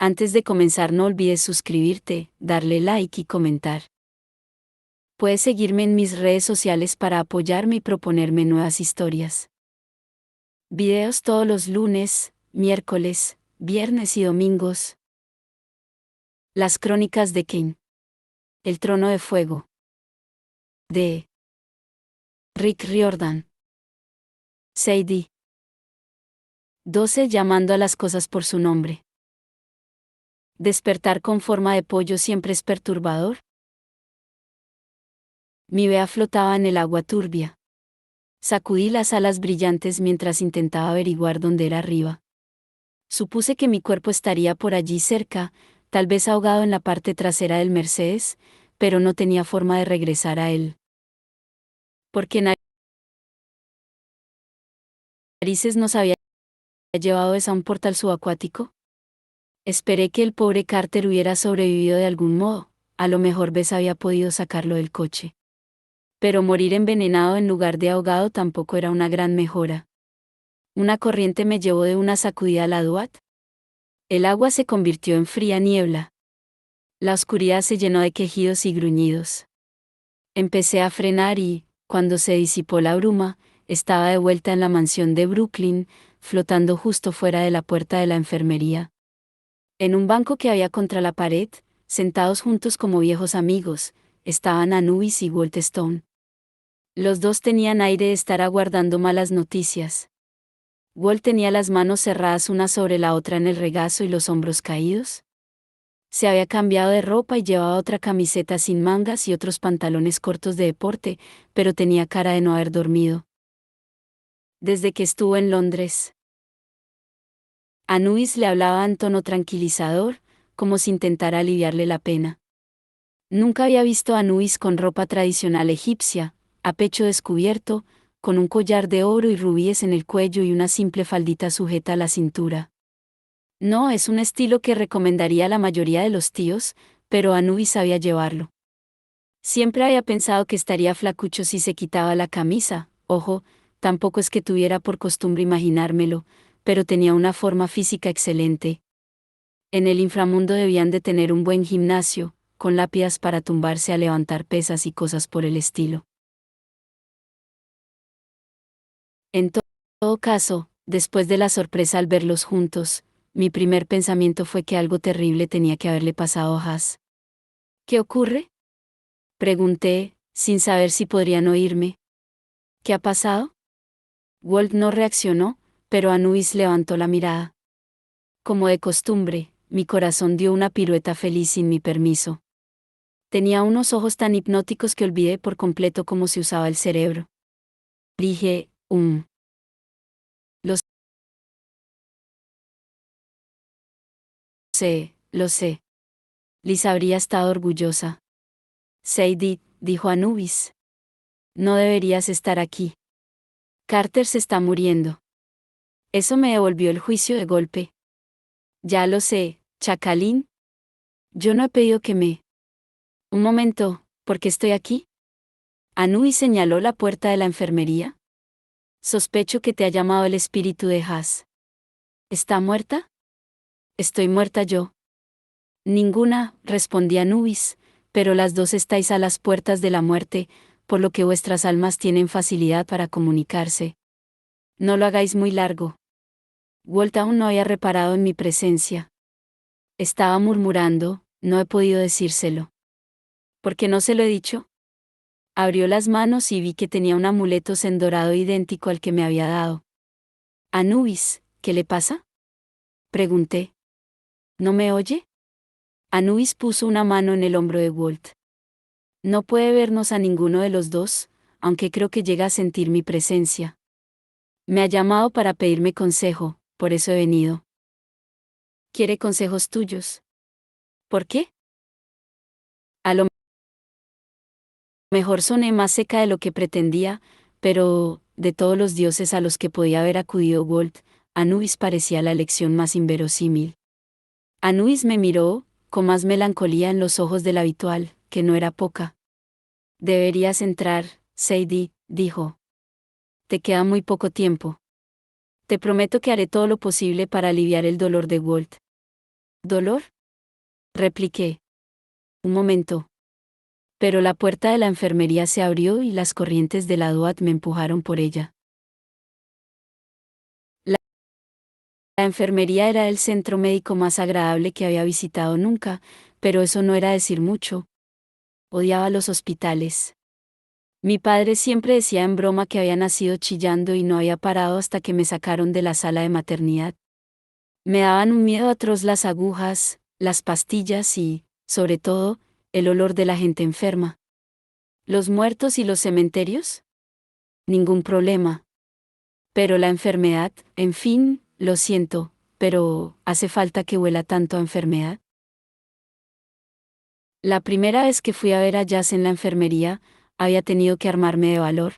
Antes de comenzar no olvides suscribirte, darle like y comentar. Puedes seguirme en mis redes sociales para apoyarme y proponerme nuevas historias. Videos todos los lunes, miércoles, viernes y domingos. Las crónicas de Kane. El trono de fuego. De Rick Riordan. Sadie. 12 llamando a las cosas por su nombre. ¿Despertar con forma de pollo siempre es perturbador? Mi vea flotaba en el agua turbia. Sacudí las alas brillantes mientras intentaba averiguar dónde era arriba. Supuse que mi cuerpo estaría por allí cerca, tal vez ahogado en la parte trasera del Mercedes, pero no tenía forma de regresar a él. Porque narices nos había llevado a un portal subacuático. Esperé que el pobre Carter hubiera sobrevivido de algún modo, a lo mejor Bess había podido sacarlo del coche. Pero morir envenenado en lugar de ahogado tampoco era una gran mejora. Una corriente me llevó de una sacudida a la Duat. El agua se convirtió en fría niebla. La oscuridad se llenó de quejidos y gruñidos. Empecé a frenar y, cuando se disipó la bruma, estaba de vuelta en la mansión de Brooklyn, flotando justo fuera de la puerta de la enfermería. En un banco que había contra la pared, sentados juntos como viejos amigos, estaban Anubis y Walt Stone. Los dos tenían aire de estar aguardando malas noticias. Walt tenía las manos cerradas una sobre la otra en el regazo y los hombros caídos. Se había cambiado de ropa y llevaba otra camiseta sin mangas y otros pantalones cortos de deporte, pero tenía cara de no haber dormido desde que estuvo en Londres. Anubis le hablaba en tono tranquilizador, como si intentara aliviarle la pena. Nunca había visto a Anubis con ropa tradicional egipcia, a pecho descubierto, con un collar de oro y rubíes en el cuello y una simple faldita sujeta a la cintura. No es un estilo que recomendaría a la mayoría de los tíos, pero Anubis sabía llevarlo. Siempre había pensado que estaría flacucho si se quitaba la camisa, ojo, tampoco es que tuviera por costumbre imaginármelo, pero tenía una forma física excelente. En el inframundo debían de tener un buen gimnasio, con lápidas para tumbarse a levantar pesas y cosas por el estilo. En todo caso, después de la sorpresa al verlos juntos, mi primer pensamiento fue que algo terrible tenía que haberle pasado a Haas. ¿Qué ocurre?, pregunté, sin saber si podrían oírme. ¿Qué ha pasado? Walt no reaccionó, pero Anubis levantó la mirada. Como de costumbre, mi corazón dio una pirueta feliz sin mi permiso. Tenía unos ojos tan hipnóticos que olvidé por completo cómo se usaba el cerebro. Dije, lo sé. Liz habría estado orgullosa. Sadie, dijo Anubis. No deberías estar aquí. Carter se está muriendo. Eso me devolvió el juicio de golpe. Ya lo sé, Chacalín. Yo no he pedido que me... Un momento, ¿por qué estoy aquí? Anubis señaló la puerta de la enfermería. Sospecho que te ha llamado el espíritu de Haas. ¿Está muerta? Estoy muerta yo. Ninguna, respondí Anubis, pero las dos estáis a las puertas de la muerte, por lo que vuestras almas tienen facilidad para comunicarse. No lo hagáis muy largo. Walt aún no había reparado en mi presencia. Estaba murmurando, no he podido decírselo. ¿Por qué no se lo he dicho? Abrió las manos y vi que tenía un amuleto dorado idéntico al que me había dado. Anubis, ¿qué le pasa?, pregunté. ¿No me oye? Anubis puso una mano en el hombro de Walt. No puede vernos a ninguno de los dos, aunque creo que llega a sentir mi presencia. Me ha llamado para pedirme consejo, por eso he venido. ¿Quiere consejos tuyos? ¿Por qué? A lo mejor soné más seca de lo que pretendía, pero, de todos los dioses a los que podía haber acudido Walt, Anubis parecía la elección más inverosímil. Anubis me miró, con más melancolía en los ojos del habitual, que no era poca. Deberías entrar, Sadie, dijo. Te queda muy poco tiempo. Te prometo que haré todo lo posible para aliviar el dolor de Walt. ¿Dolor? Repliqué. Un momento. Pero la puerta de la enfermería se abrió y las corrientes de la DOAT me empujaron por ella. La enfermería era el centro médico más agradable que había visitado nunca, pero eso no era decir mucho. Odiaba los hospitales. Mi padre siempre decía en broma que había nacido chillando y no había parado hasta que me sacaron de la sala de maternidad. Me daban un miedo atroz las agujas, las pastillas y, sobre todo, el olor de la gente enferma. ¿Los muertos y los cementerios? Ningún problema. Pero la enfermedad, en fin, lo siento, pero ¿hace falta que huela tanto a enfermedad? La primera vez que fui a ver a Jazz en la enfermería, había tenido que armarme de valor.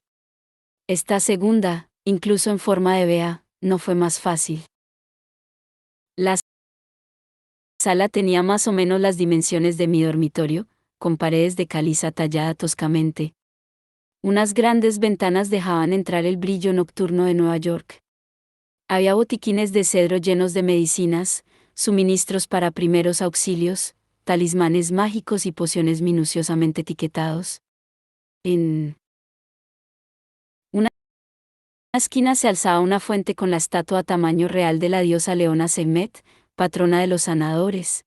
Esta segunda, incluso en forma de Bea, no fue más fácil. La sala tenía más o menos las dimensiones de mi dormitorio, con paredes de caliza tallada toscamente. Unas grandes ventanas dejaban entrar el brillo nocturno de Nueva York. Había botiquines de cedro llenos de medicinas, suministros para primeros auxilios, talismanes mágicos y pociones minuciosamente etiquetados. En una esquina se alzaba una fuente con la estatua a tamaño real de la diosa Leona Sekhmet, patrona de los sanadores.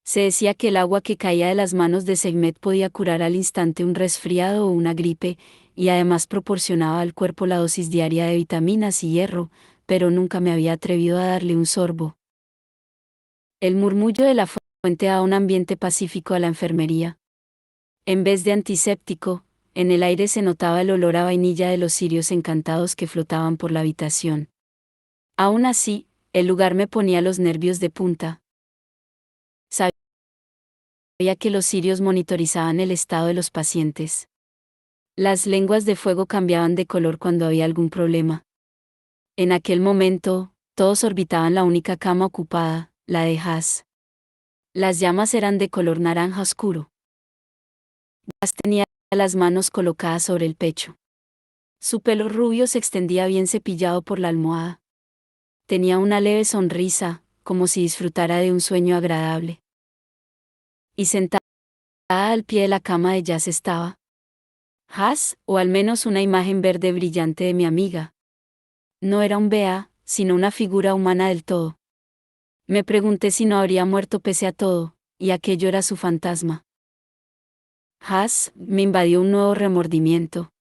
Se decía que el agua que caía de las manos de Sekhmet podía curar al instante un resfriado o una gripe, y además proporcionaba al cuerpo la dosis diaria de vitaminas y hierro, pero nunca me había atrevido a darle un sorbo. El murmullo de la fuente daba un ambiente pacífico a la enfermería. En vez de antiséptico, en el aire se notaba el olor a vainilla de los cirios encantados que flotaban por la habitación. Aún así, el lugar me ponía los nervios de punta. Sabía que los cirios monitorizaban el estado de los pacientes. Las lenguas de fuego cambiaban de color cuando había algún problema. En aquel momento, todos orbitaban la única cama ocupada, la de Haas. Las llamas eran de color naranja oscuro. Haas tenía las manos colocadas sobre el pecho. Su pelo rubio se extendía bien cepillado por la almohada. Tenía una leve sonrisa, como si disfrutara de un sueño agradable. Y sentada al pie de la cama de Jazz estaba Haas, o al menos una imagen verde brillante de mi amiga. No era un Bea, sino una figura humana del todo. Me pregunté si no habría muerto pese a todo, y aquello era su fantasma. Haas, me invadió un nuevo remordimiento.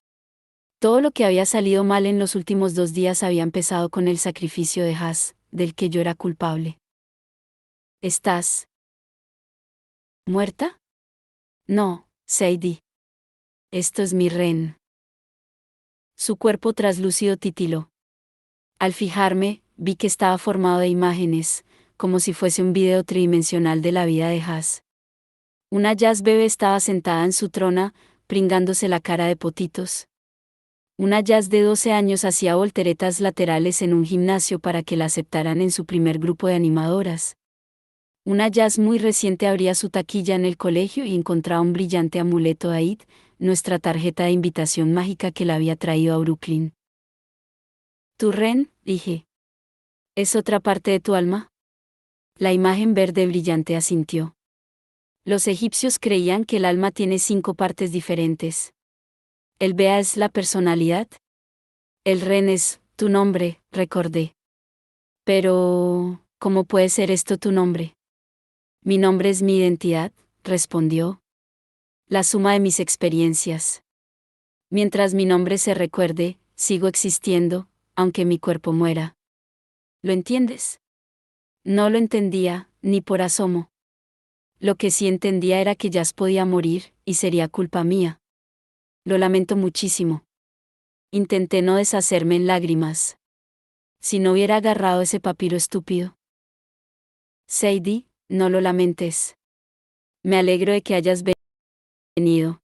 Todo lo que había salido mal en los últimos 2 días había empezado con el sacrificio de Haas, del que yo era culpable. ¿Estás muerta? No, Sadie. Esto es mi Ren. Su cuerpo traslúcido titiló. Al fijarme, vi que estaba formado de imágenes, como si fuese un video tridimensional de la vida de Haas. Una Jazz bebé estaba sentada en su trona, pringándose la cara de potitos. Una Jazz de 12 años hacía volteretas laterales en un gimnasio para que la aceptaran en su primer grupo de animadoras. Una Jazz muy reciente abría su taquilla en el colegio y encontraba un brillante amuleto Aid, nuestra tarjeta de invitación mágica que la había traído a Brooklyn. ¿Tu Ren? Dije. ¿Es otra parte de tu alma? La imagen verde brillante asintió. Los egipcios creían que el alma tiene 5 partes diferentes. El Bea es la personalidad. El Ren es tu nombre, recordé. Pero, ¿cómo puede ser esto tu nombre? Mi nombre es mi identidad, respondió. La suma de mis experiencias. Mientras mi nombre se recuerde, sigo existiendo, aunque mi cuerpo muera. ¿Lo entiendes? No lo entendía, ni por asomo. Lo que sí entendía era que Jazz podía morir, y sería culpa mía. Lo lamento muchísimo. Intenté no deshacerme en lágrimas. Si no hubiera agarrado ese papiro estúpido. Sadie, no lo lamentes. Me alegro de que hayas venido.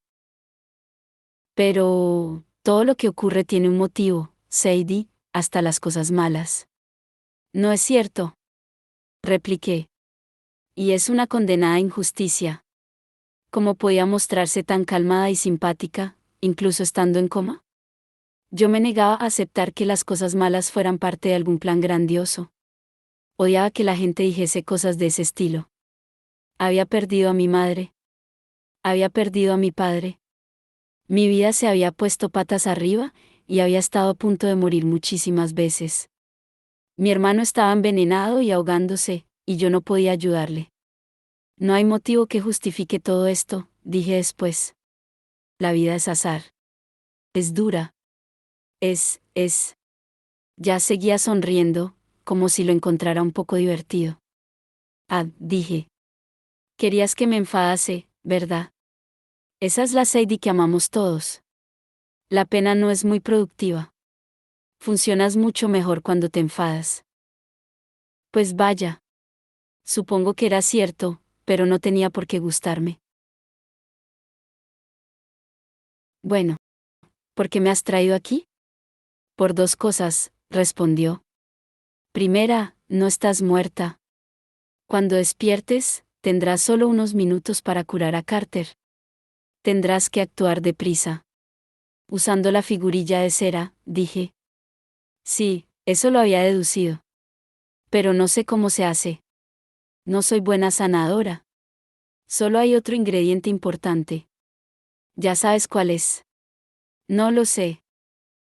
Pero, todo lo que ocurre tiene un motivo, Sadie, hasta las cosas malas. No es cierto. Repliqué. Y es una condenada injusticia. ¿Cómo podía mostrarse tan calmada y simpática, incluso estando en coma? Yo me negaba a aceptar que las cosas malas fueran parte de algún plan grandioso. Odiaba que la gente dijese cosas de ese estilo. Había perdido a mi madre. Había perdido a mi padre. Mi vida se había puesto patas arriba, y había estado a punto de morir muchísimas veces. Mi hermano estaba envenenado y ahogándose, y yo no podía ayudarle. No hay motivo que justifique todo esto, dije después. La vida es azar. Es dura. Es. Ya seguía sonriendo, como si lo encontrara un poco divertido. Ah, dije. Querías que me enfadase, ¿verdad? Esa es la Sadie que amamos todos. La pena no es muy productiva. Funcionas mucho mejor cuando te enfadas. Pues vaya. Supongo que era cierto, pero no tenía por qué gustarme. Bueno, ¿por qué me has traído aquí? Por dos cosas, respondió. Primera, no estás muerta. Cuando despiertes, tendrás solo unos minutos para curar a Carter. Tendrás que actuar deprisa. Usando la figurilla de cera, dije. Sí, eso lo había deducido. Pero no sé cómo se hace. No soy buena sanadora. Solo hay otro ingrediente importante. ¿Ya sabes cuál es? No lo sé.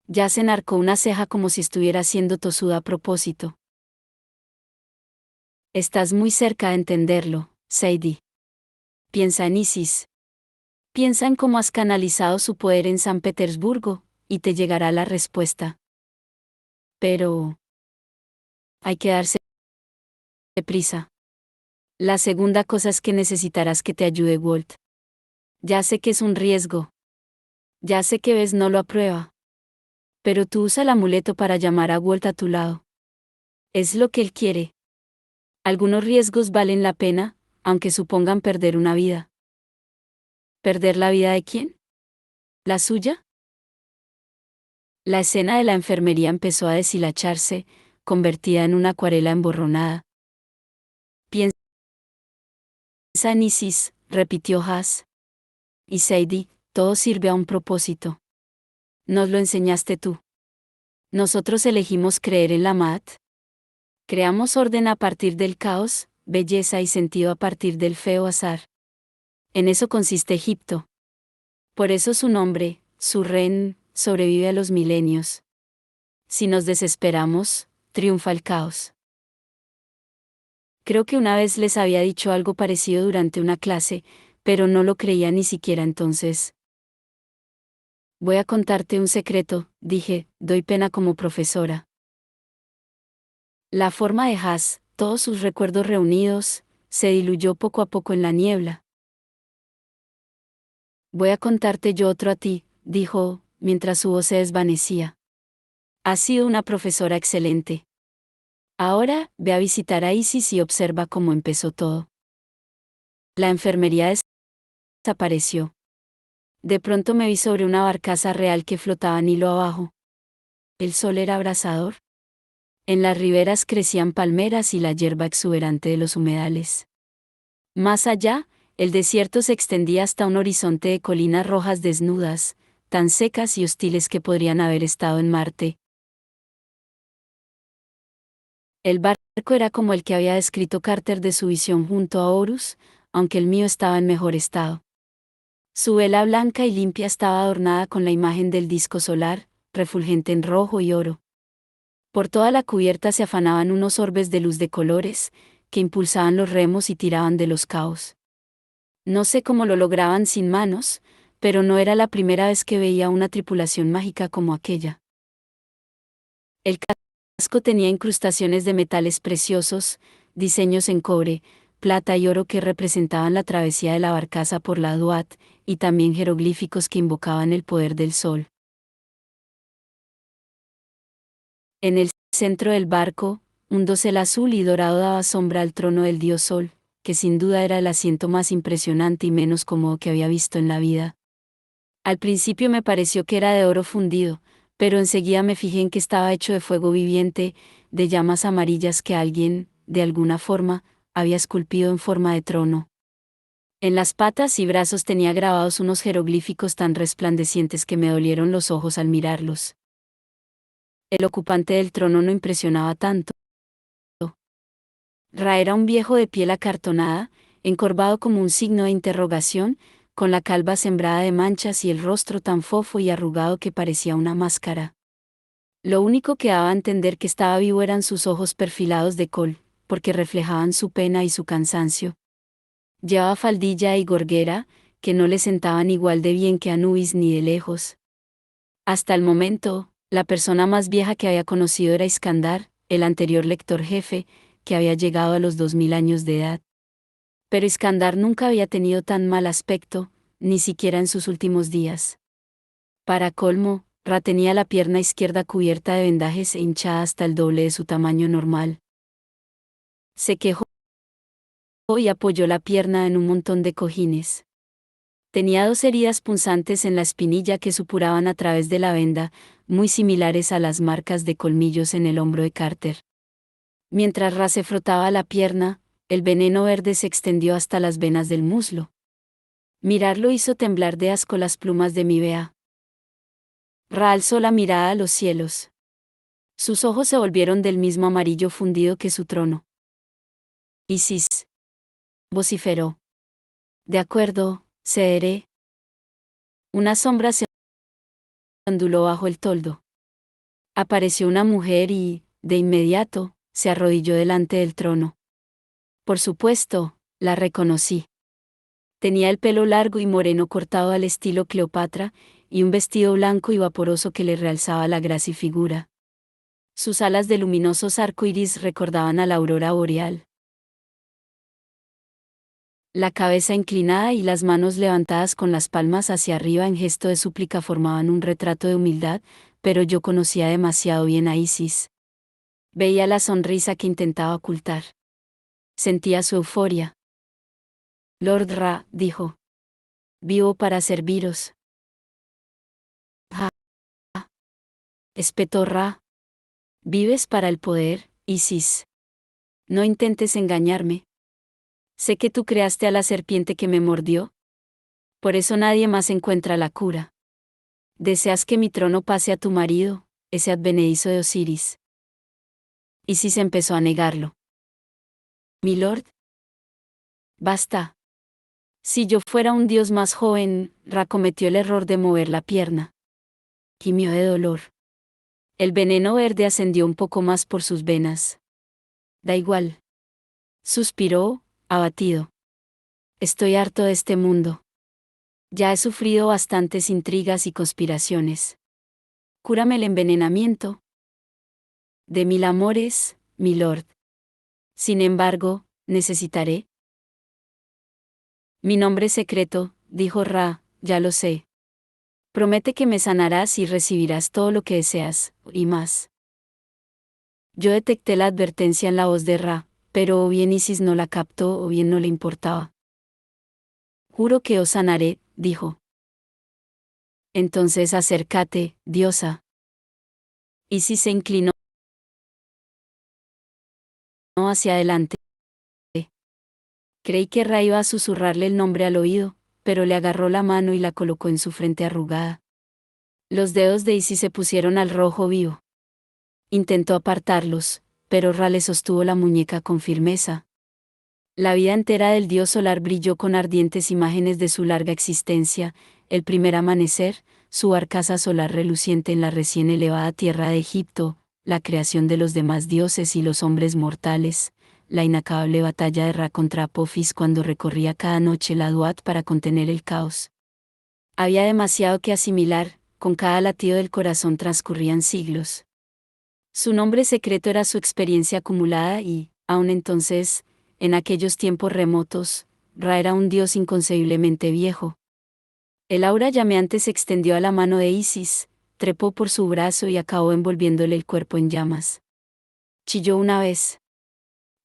Ya se enarcó una ceja como si estuviera siendo tosuda a propósito. Estás muy cerca de entenderlo, Sadie. Piensa en Isis. Piensa en cómo has canalizado su poder en San Petersburgo, y te llegará la respuesta. Pero hay que darse prisa. La segunda cosa es que necesitarás que te ayude Walt. Ya sé que es un riesgo. Ya sé que Bess no lo aprueba. Pero tú usa el amuleto para llamar a Walt a tu lado. Es lo que él quiere. Algunos riesgos valen la pena, aunque supongan perder una vida. ¿Perder la vida de quién? ¿La suya? La escena de la enfermería empezó a deshilacharse, convertida en una acuarela emborronada. Piensa en Isis, repitió Haas. Y Sadie, todo sirve a un propósito. Nos lo enseñaste tú. Nosotros elegimos creer en la Mat. Creamos orden a partir del caos, belleza y sentido a partir del feo azar. En eso consiste Egipto. Por eso su nombre, Surren, sobrevive a los milenios. Si nos desesperamos, triunfa el caos. Creo que una vez les había dicho algo parecido durante una clase, pero no lo creía ni siquiera entonces. Voy a contarte un secreto, dije, doy pena como profesora. La forma de Haas, todos sus recuerdos reunidos, se diluyó poco a poco en la niebla. Voy a contarte yo otro a ti, dijo, mientras su voz se desvanecía. Has sido una profesora excelente. Ahora, ve a visitar a Isis y observa cómo empezó todo. La enfermería desapareció. De pronto me vi sobre una barcaza real que flotaba Nilo abajo. El sol era abrasador. En las riberas crecían palmeras y la hierba exuberante de los humedales. Más allá, el desierto se extendía hasta un horizonte de colinas rojas desnudas, tan secas y hostiles que podrían haber estado en Marte. El barco era como el que había descrito Carter de su visión junto a Horus, aunque el mío estaba en mejor estado. Su vela blanca y limpia estaba adornada con la imagen del disco solar, refulgente en rojo y oro. Por toda la cubierta se afanaban unos orbes de luz de colores, que impulsaban los remos y tiraban de los caos. No sé cómo lo lograban sin manos, pero no era la primera vez que veía una tripulación mágica como aquella. El casco tenía incrustaciones de metales preciosos, diseños en cobre, plata y oro que representaban la travesía de la barcaza por la Duat, y también jeroglíficos que invocaban el poder del sol. En el centro del barco, un dosel azul y dorado daba sombra al trono del dios Sol, que sin duda era el asiento más impresionante y menos cómodo que había visto en la vida. Al principio me pareció que era de oro fundido, pero enseguida me fijé en que estaba hecho de fuego viviente, de llamas amarillas que alguien, de alguna forma, había esculpido en forma de trono. En las patas y brazos tenía grabados unos jeroglíficos tan resplandecientes que me dolieron los ojos al mirarlos. El ocupante del trono no impresionaba tanto. Ra era un viejo de piel acartonada, encorvado como un signo de interrogación, con la calva sembrada de manchas y el rostro tan fofo y arrugado que parecía una máscara. Lo único que daba a entender que estaba vivo eran sus ojos perfilados de col, porque reflejaban su pena y su cansancio. Llevaba faldilla y gorguera, que no le sentaban igual de bien que Anubis ni de lejos. Hasta el momento, la persona más vieja que había conocido era Iskandar, el anterior lector jefe, que había llegado a los 2000 años de edad. Pero Iskandar nunca había tenido tan mal aspecto, ni siquiera en sus últimos días. Para colmo, Ra tenía la pierna izquierda cubierta de vendajes e hinchada hasta el doble de su tamaño normal. Se quejó y apoyó la pierna en un montón de cojines. Tenía 2 heridas punzantes en la espinilla que supuraban a través de la venda, muy similares a las marcas de colmillos en el hombro de Carter. Mientras Ra se frotaba la pierna, el veneno verde se extendió hasta las venas del muslo. Mirarlo hizo temblar de asco las plumas de mi Bea. Ra alzó la mirada a los cielos. Sus ojos se volvieron del mismo amarillo fundido que su trono. Isis, vociferó. De acuerdo, cederé. Una sombra se onduló bajo el toldo. Apareció una mujer y, de inmediato, se arrodilló delante del trono. Por supuesto, la reconocí. Tenía el pelo largo y moreno cortado al estilo Cleopatra, y un vestido blanco y vaporoso que le realzaba la grácil figura. Sus alas de luminosos arcoíris recordaban a la aurora boreal. La cabeza inclinada y las manos levantadas con las palmas hacia arriba en gesto de súplica formaban un retrato de humildad, pero yo conocía demasiado bien a Isis. Veía la sonrisa que intentaba ocultar. Sentía su euforia. Lord Ra, dijo. Vivo para serviros. Ah, espetó Ra. Vives para el poder, Isis. No intentes engañarme. Sé que tú creaste a la serpiente que me mordió. Por eso nadie más encuentra la cura. ¿Deseas que mi trono pase a tu marido, ese advenedizo de Osiris? Isis empezó a negarlo. Milord. Basta. Si yo fuera un dios más joven, Ra cometió el error de mover la pierna. Gimió de dolor. El veneno verde ascendió un poco más por sus venas. Da igual. Suspiró, abatido. Estoy harto de este mundo. Ya he sufrido bastantes intrigas y conspiraciones. Cúrame el envenenamiento. De 1000 amores, milord. Sin embargo, necesitaré. Mi nombre secreto, dijo Ra, ya lo sé. Promete que me sanarás y recibirás todo lo que deseas, y más. Yo detecté la advertencia en la voz de Ra, pero o bien Isis no la captó o bien no le importaba. Juro que os sanaré, dijo. Entonces acércate, diosa. Isis se inclinó hacia adelante. Creí que Ra iba a susurrarle el nombre al oído, pero le agarró la mano y la colocó en su frente arrugada. Los dedos de Isis se pusieron al rojo vivo. Intentó apartarlos, pero Ra le sostuvo la muñeca con firmeza. La vida entera del dios solar brilló con ardientes imágenes de su larga existencia, el primer amanecer, su barcaza solar reluciente en la recién elevada tierra de Egipto, la creación de los demás dioses y los hombres mortales, la inacabable batalla de Ra contra Apophis cuando recorría cada noche la Duat para contener el caos. Había demasiado que asimilar, con cada latido del corazón transcurrían siglos. Su nombre secreto era su experiencia acumulada y, aun entonces, en aquellos tiempos remotos, Ra era un dios inconcebiblemente viejo. El aura llameante se extendió a la mano de Isis, trepó por su brazo y acabó envolviéndole el cuerpo en llamas. Chilló una vez.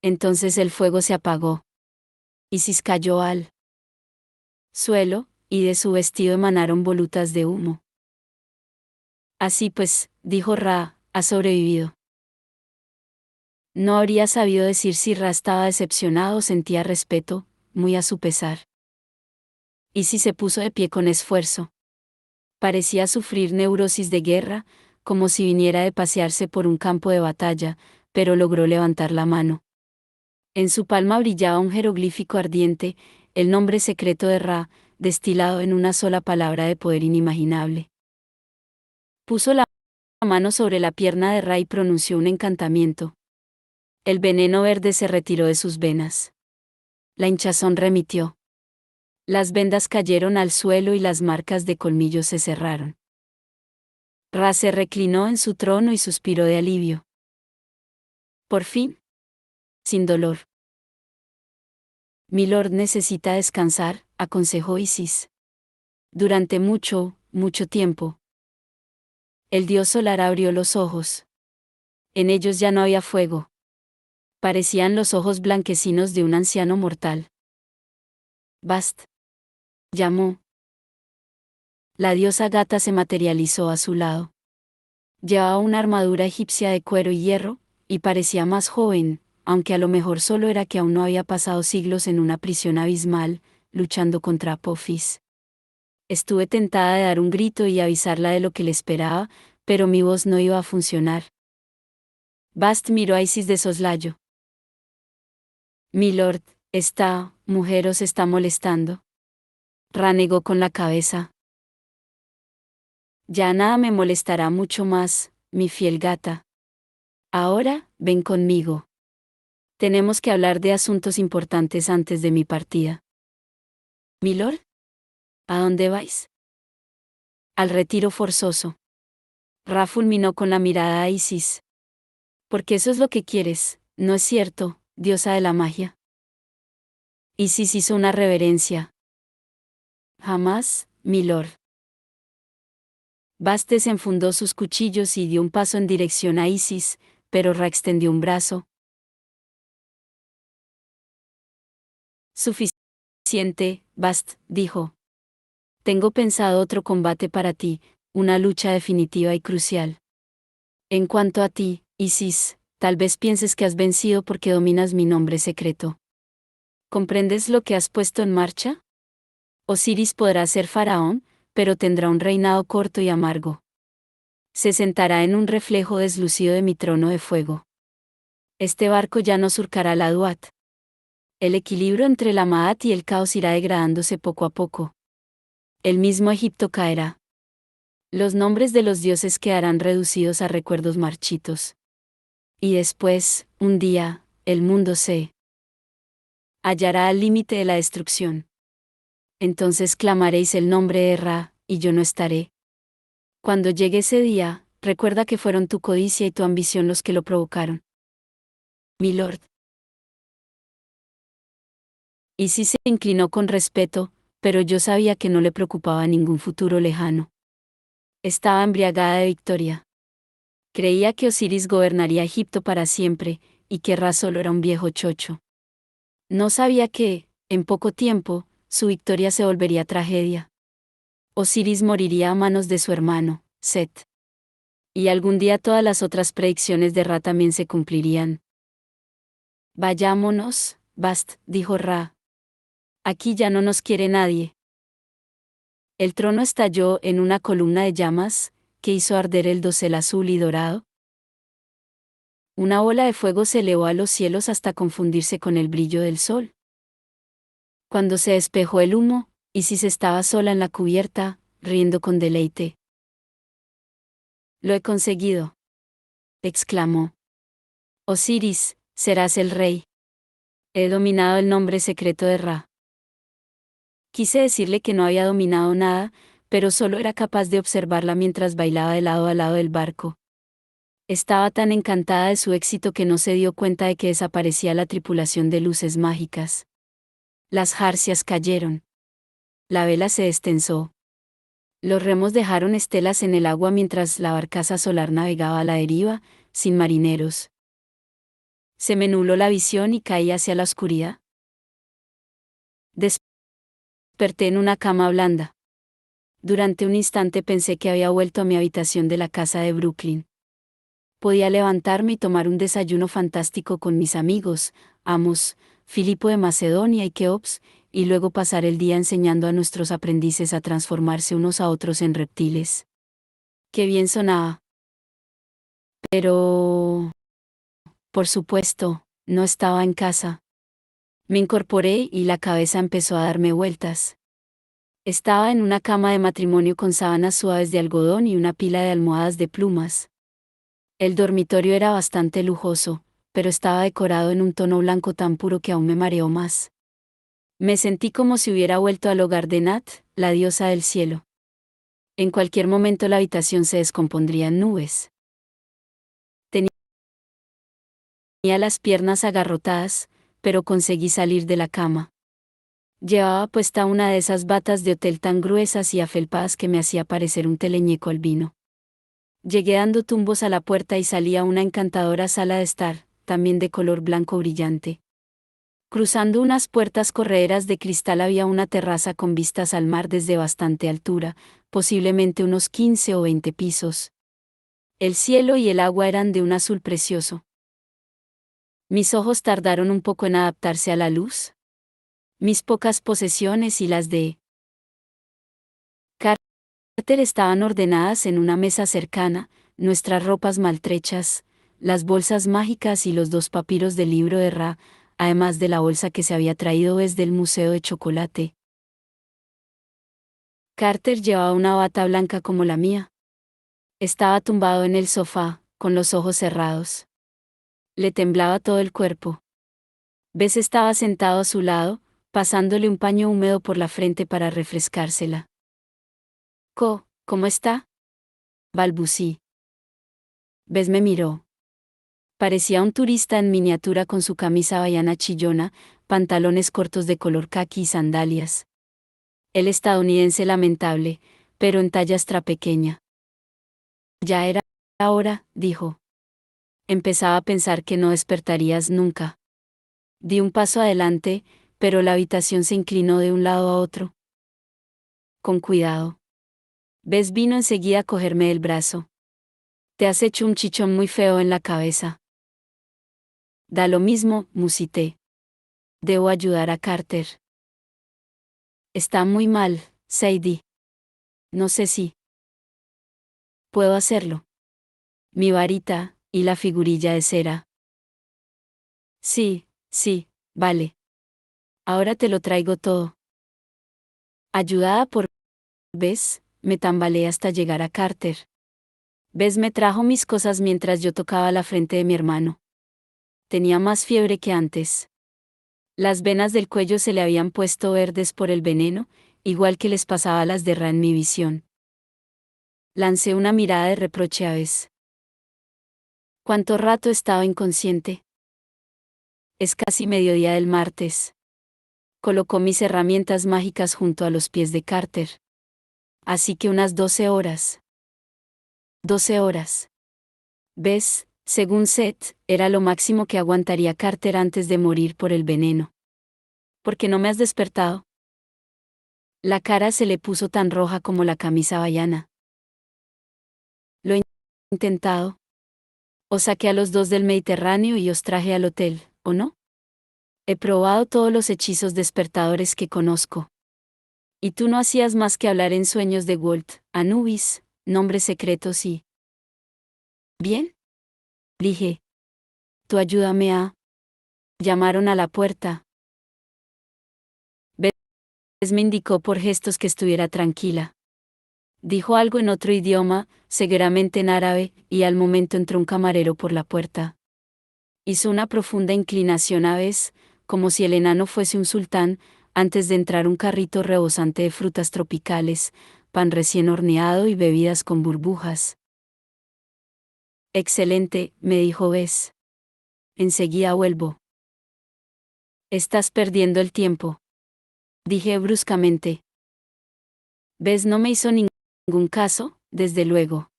Entonces el fuego se apagó. Isis cayó al suelo, y de su vestido emanaron volutas de humo. Así pues, dijo Ra, ha sobrevivido. No habría sabido decir si Ra estaba decepcionado o sentía respeto, muy a su pesar. Isis se puso de pie con esfuerzo. Parecía sufrir neurosis de guerra, como si viniera de pasearse por un campo de batalla, pero logró levantar la mano. En su palma brillaba un jeroglífico ardiente, el nombre secreto de Ra, destilado en una sola palabra de poder inimaginable. Puso la mano sobre la pierna de Ra y pronunció un encantamiento. El veneno verde se retiró de sus venas. La hinchazón remitió. Las vendas cayeron al suelo y las marcas de colmillos se cerraron. Ra se reclinó en su trono y suspiró de alivio. Por fin. Sin dolor. Mi lord necesita descansar, aconsejó Isis. Durante mucho, mucho tiempo. El dios solar abrió los ojos. En ellos ya no había fuego. Parecían los ojos blanquecinos de un anciano mortal. Bast. Llamó. La diosa gata se materializó a su lado. Llevaba una armadura egipcia de cuero y hierro, y parecía más joven, aunque a lo mejor solo era que aún no había pasado siglos en una prisión abismal, luchando contra Apophis. Estuve tentada de dar un grito y avisarla de lo que le esperaba, pero mi voz no iba a funcionar. Bast miró a Isis de soslayo. Milord, esta mujer os está molestando. Ra negó con la cabeza. Ya nada me molestará mucho más, mi fiel gata. Ahora, ven conmigo. Tenemos que hablar de asuntos importantes antes de mi partida. Milord, ¿a dónde vais? Al retiro forzoso. Ra fulminó con la mirada a Isis. Porque eso es lo que quieres, ¿no es cierto, diosa de la magia? Isis hizo una reverencia. Jamás, milord. Bast desenfundó sus cuchillos y dio un paso en dirección a Isis, pero Ra extendió un brazo. Suficiente, Bast, dijo. Tengo pensado otro combate para ti, una lucha definitiva y crucial. En cuanto a ti, Isis, tal vez pienses que has vencido porque dominas mi nombre secreto. ¿Comprendes lo que has puesto en marcha? Osiris podrá ser faraón, pero tendrá un reinado corto y amargo. Se sentará en un reflejo deslucido de mi trono de fuego. Este barco ya no surcará la Duat. El equilibrio entre la Maat y el caos irá degradándose poco a poco. El mismo Egipto caerá. Los nombres de los dioses quedarán reducidos a recuerdos marchitos. Y después, un día, el mundo se hallará al límite de la destrucción. Entonces clamaréis el nombre de Ra, y yo no estaré. Cuando llegue ese día, recuerda que fueron tu codicia y tu ambición los que lo provocaron. Milord. Isis se inclinó con respeto, pero yo sabía que no le preocupaba ningún futuro lejano. Estaba embriagada de victoria. Creía que Osiris gobernaría Egipto para siempre, y que Ra solo era un viejo chocho. No sabía que, en poco tiempo, su victoria se volvería tragedia. Osiris moriría a manos de su hermano, Set. Y algún día todas las otras predicciones de Ra también se cumplirían. Vayámonos, Bast, dijo Ra. Aquí ya no nos quiere nadie. El trono estalló en una columna de llamas, que hizo arder el dosel azul y dorado. Una bola de fuego se elevó a los cielos hasta confundirse con el brillo del sol. Cuando se despejó el humo, Isis estaba sola en la cubierta, riendo con deleite. Lo he conseguido, exclamó. Osiris, serás el rey. He dominado el nombre secreto de Ra. Quise decirle que no había dominado nada, pero solo era capaz de observarla mientras bailaba de lado a lado del barco. Estaba tan encantada de su éxito que no se dio cuenta de que desaparecía la tripulación de luces mágicas. Las jarcias cayeron. La vela se destensó. Los remos dejaron estelas en el agua mientras la barcaza solar navegaba a la deriva, sin marineros. Se me nubló la visión y caí hacia la oscuridad. Desperté en una cama blanda. Durante un instante pensé que había vuelto a mi habitación de la casa de Brooklyn. Podía levantarme y tomar un desayuno fantástico con mis amigos, Amos, Filipo de Macedonia y Keops, y luego pasar el día enseñando a nuestros aprendices a transformarse unos a otros en reptiles. Qué bien sonaba. Pero... por supuesto, no estaba en casa. Me incorporé y la cabeza empezó a darme vueltas. Estaba en una cama de matrimonio con sábanas suaves de algodón y una pila de almohadas de plumas. El dormitorio era bastante lujoso, pero estaba decorado en un tono blanco tan puro que aún me mareó más. Me sentí como si hubiera vuelto al hogar de Nat, la diosa del cielo. En cualquier momento la habitación se descompondría en nubes. Tenía las piernas agarrotadas, pero conseguí salir de la cama. Llevaba puesta una de esas batas de hotel tan gruesas y afelpadas que me hacía parecer un teleñeco albino. Llegué dando tumbos a la puerta y salí a una encantadora sala de estar, también de color blanco brillante. Cruzando unas puertas correderas de cristal había una terraza con vistas al mar desde bastante altura, posiblemente unos 15 o 20 pisos. El cielo y el agua eran de un azul precioso. Mis ojos tardaron un poco en adaptarse a la luz. Mis pocas posesiones y las de Carter estaban ordenadas en una mesa cercana, nuestras ropas maltrechas, las bolsas mágicas y los 2 papiros del libro de Ra, además de la bolsa que se había traído desde el Museo de Chocolate. Carter llevaba una bata blanca como la mía. Estaba tumbado en el sofá, con los ojos cerrados. Le temblaba todo el cuerpo. Bess estaba sentado a su lado, pasándole un paño húmedo por la frente para refrescársela. ¿Cómo está? Balbucí. Bess me miró. Parecía un turista en miniatura con su camisa hawaiana chillona, pantalones cortos de color caqui y sandalias. El estadounidense lamentable, pero en talla extra pequeña. Ya era hora, dijo. Empezaba a pensar que no despertarías nunca. Di un paso adelante, pero la habitación se inclinó de un lado a otro. Con cuidado. Bess vino enseguida a cogerme del brazo. Te has hecho un chichón muy feo en la cabeza. Da lo mismo, musité. Debo ayudar a Carter. Está muy mal, Sadie. No sé si puedo hacerlo. Mi varita, y la figurilla de cera. Sí, vale. Ahora te lo traigo todo. Ayudada por Bess, me tambaleé hasta llegar a Carter. Bess me trajo mis cosas mientras yo tocaba la frente de mi hermano. Tenía más fiebre que antes. Las venas del cuello se le habían puesto verdes por el veneno, igual que les pasaba a las de Ra en mi visión. Lancé una mirada de reproche a Bess. ¿Cuánto rato estaba inconsciente? Es casi mediodía del martes. Colocó mis herramientas mágicas junto a los pies de Carter. Así que unas 12 horas. 12 horas. ¿Ves? Según Seth, era lo máximo que aguantaría Carter antes de morir por el veneno. ¿Por qué no me has despertado? La cara se le puso tan roja como la camisa hawaiana. Lo he intentado. Os saqué a los dos del Mediterráneo y os traje al hotel, ¿o no? He probado todos los hechizos despertadores que conozco. Y tú no hacías más que hablar en sueños de Walt, Anubis, nombres secretos y... ¿Bien? Dije. Tú ayúdame a... Llamaron a la puerta. Bess me indicó por gestos que estuviera tranquila. Dijo algo en otro idioma, seguramente en árabe, y al momento entró un camarero por la puerta. Hizo una profunda inclinación a Bess, como si el enano fuese un sultán, antes de entrar un carrito rebosante de frutas tropicales, pan recién horneado y bebidas con burbujas. Excelente, me dijo Bess. Enseguida vuelvo. Estás perdiendo el tiempo. Dije bruscamente. Bess no me hizo ningún caso, desde luego.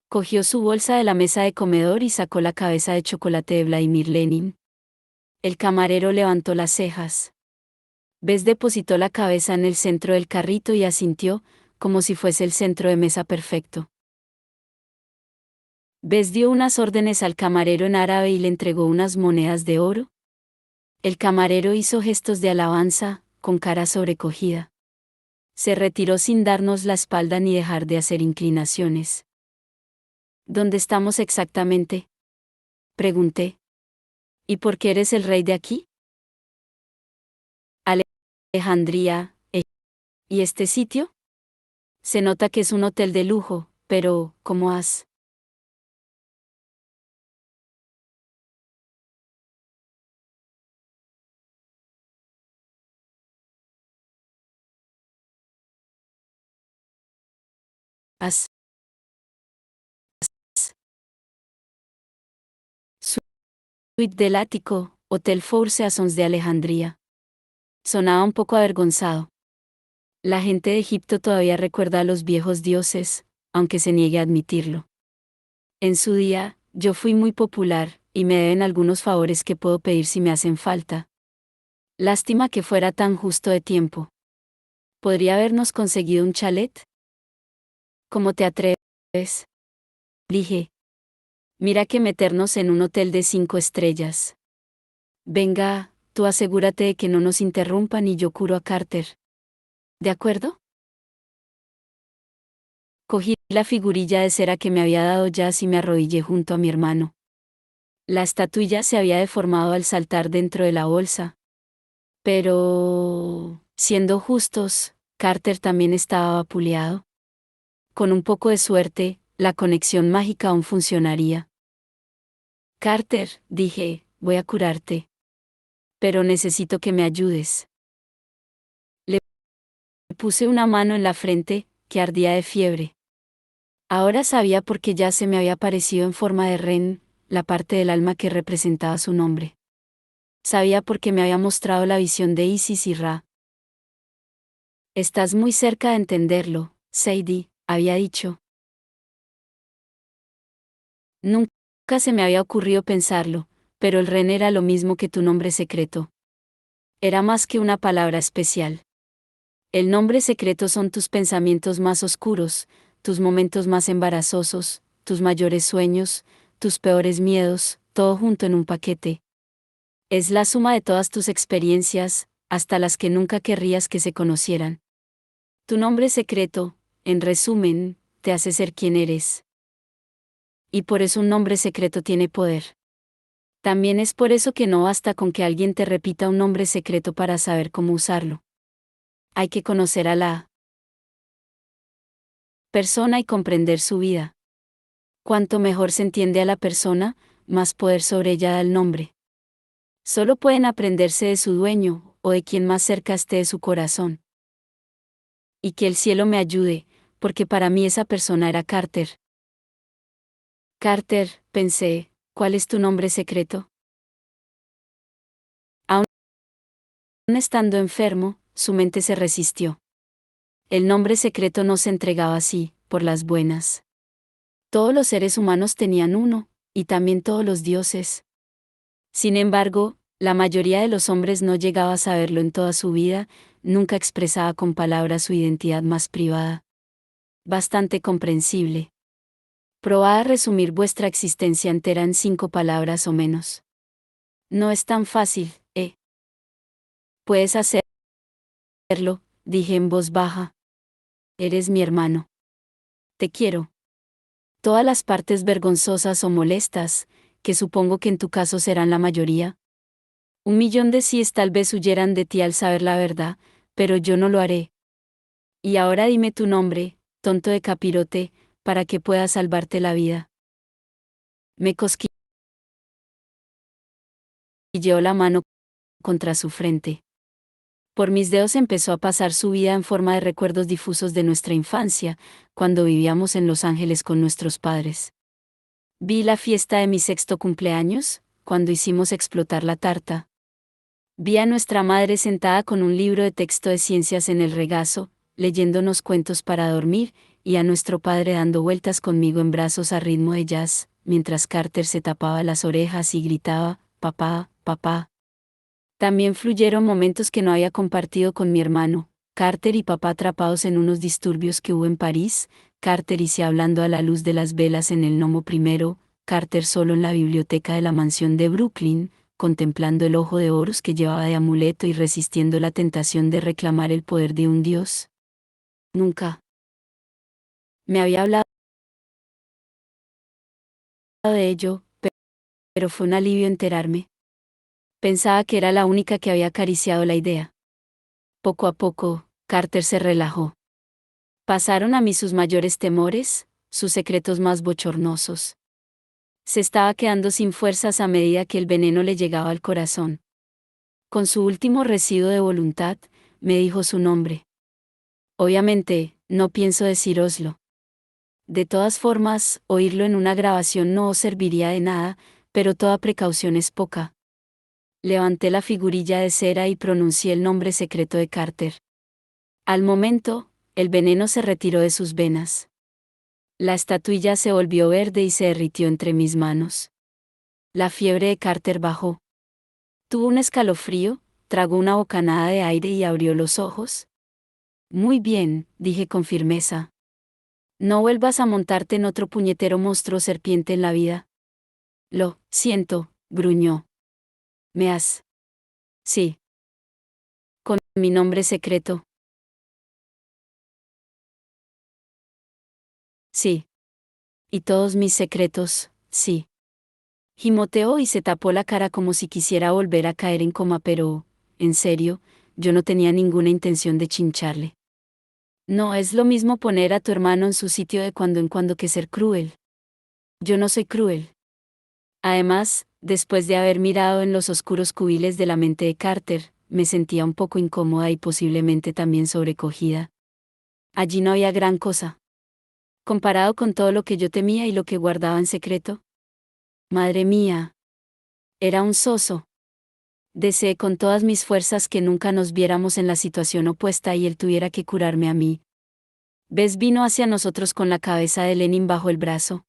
Cogió su bolsa de la mesa de comedor y sacó la cabeza de chocolate de Vladimir Lenin. El camarero levantó las cejas. Bess depositó la cabeza en el centro del carrito y asintió, como si fuese el centro de mesa perfecto. Bess dio unas órdenes al camarero en árabe y le entregó unas monedas de oro. El camarero hizo gestos de alabanza, con cara sobrecogida. Se retiró sin darnos la espalda ni dejar de hacer inclinaciones. ¿Dónde estamos exactamente? Pregunté. ¿Y por qué eres el rey de aquí? Alejandría. ¿Y este sitio? Se nota que es un hotel de lujo, pero ¿cómo has suite del ático, Hotel Four Seasons de Alejandría? Sonaba un poco avergonzado. La gente de Egipto todavía recuerda a los viejos dioses, aunque se niegue a admitirlo. En su día, yo fui muy popular, y me deben algunos favores que puedo pedir si me hacen falta. Lástima que fuera tan justo de tiempo. ¿Podría habernos conseguido un chalet? ¿Cómo te atreves? Dije. Mira que meternos en un hotel de 5 estrellas. Venga, tú asegúrate de que no nos interrumpan y yo curo a Carter. ¿De acuerdo? Cogí la figurilla de cera que me había dado Jazz y me arrodillé junto a mi hermano. La estatuilla se había deformado al saltar dentro de la bolsa. Pero, siendo justos, Carter también estaba vapuleado. Con un poco de suerte, la conexión mágica aún funcionaría. Carter, dije, voy a curarte. Pero necesito que me ayudes. Le puse una mano en la frente, que ardía de fiebre. Ahora sabía por qué ya se me había aparecido en forma de ren, la parte del alma que representaba su nombre. Sabía por qué me había mostrado la visión de Isis y Ra. Estás muy cerca de entenderlo, Sadie, había dicho. Nunca se me había ocurrido pensarlo, pero el ren era lo mismo que tu nombre secreto. Era más que una palabra especial. El nombre secreto son tus pensamientos más oscuros, tus momentos más embarazosos, tus mayores sueños, tus peores miedos, todo junto en un paquete. Es la suma de todas tus experiencias, hasta las que nunca querrías que se conocieran. Tu nombre secreto, en resumen, te hace ser quien eres. Y por eso un nombre secreto tiene poder. También es por eso que no basta con que alguien te repita un nombre secreto para saber cómo usarlo. Hay que conocer a la persona y comprender su vida. Cuanto mejor se entiende a la persona, más poder sobre ella da el nombre. Solo pueden aprenderse de su dueño, o de quien más cerca esté de su corazón. Y que el cielo me ayude, porque para mí esa persona era Carter. Carter, pensé, ¿cuál es tu nombre secreto? Aún estando enfermo, su mente se resistió. El nombre secreto no se entregaba así, por las buenas. Todos los seres humanos tenían uno, y también todos los dioses. Sin embargo, la mayoría de los hombres no llegaba a saberlo en toda su vida, nunca expresaba con palabras su identidad más privada. Bastante comprensible. Probad a resumir vuestra existencia entera en 5 palabras o menos. No es tan fácil, ¿eh? Puedes hacerlo, dije en voz baja. Eres mi hermano. Te quiero. Todas las partes vergonzosas o molestas, que supongo que en tu caso serán la mayoría. 1 millón de síes tal vez huyeran de ti al saber la verdad, pero yo no lo haré. Y ahora dime tu nombre, tonto de capirote, para que pueda salvarte la vida. Me cosquilleó la mano contra su frente. Por mis dedos empezó a pasar su vida en forma de recuerdos difusos de nuestra infancia, cuando vivíamos en Los Ángeles con nuestros padres. Vi la fiesta de mi 6º cumpleaños, cuando hicimos explotar la tarta. Vi a nuestra madre sentada con un libro de texto de ciencias en el regazo, leyéndonos cuentos para dormir, y a nuestro padre dando vueltas conmigo en brazos a ritmo de jazz, mientras Carter se tapaba las orejas y gritaba, papá, papá. También fluyeron momentos que no había compartido con mi hermano, Carter y papá atrapados en unos disturbios que hubo en París, Carter y se hablando a la luz de las velas en el gnomo primero, Carter solo en la biblioteca de la mansión de Brooklyn, contemplando el ojo de Horus que llevaba de amuleto y resistiendo la tentación de reclamar el poder de un dios. Nunca me había hablado de ello, pero fue un alivio enterarme. Pensaba que era la única que había acariciado la idea. Poco a poco, Carter se relajó. Pasaron a mí sus mayores temores, sus secretos más bochornosos. Se estaba quedando sin fuerzas a medida que el veneno le llegaba al corazón. Con su último residuo de voluntad, me dijo su nombre. Obviamente, no pienso decíroslo. De todas formas, oírlo en una grabación no os serviría de nada, pero toda precaución es poca. Levanté la figurilla de cera y pronuncié el nombre secreto de Carter. Al momento, el veneno se retiró de sus venas. La estatuilla se volvió verde y se derritió entre mis manos. La fiebre de Carter bajó. Tuvo un escalofrío, tragó una bocanada de aire y abrió los ojos. Muy bien, dije con firmeza. No vuelvas a montarte en otro puñetero monstruo serpiente en la vida. Lo siento, gruñó. ¿Me has? Sí. Con mi nombre secreto. Sí. Y todos mis secretos, sí. Gimoteó y se tapó la cara como si quisiera volver a caer en coma, pero, en serio, yo no tenía ninguna intención de chincharle. No es lo mismo poner a tu hermano en su sitio de cuando en cuando que ser cruel. Yo no soy cruel. Además, después de haber mirado en los oscuros cubiles de la mente de Carter, me sentía un poco incómoda y posiblemente también sobrecogida. Allí no había gran cosa. Comparado con todo lo que yo temía y lo que guardaba en secreto. Madre mía. Era un soso. Deseé con todas mis fuerzas que nunca nos viéramos en la situación opuesta y él tuviera que curarme a mí. Bess vino hacia nosotros con la cabeza de Lenin bajo el brazo.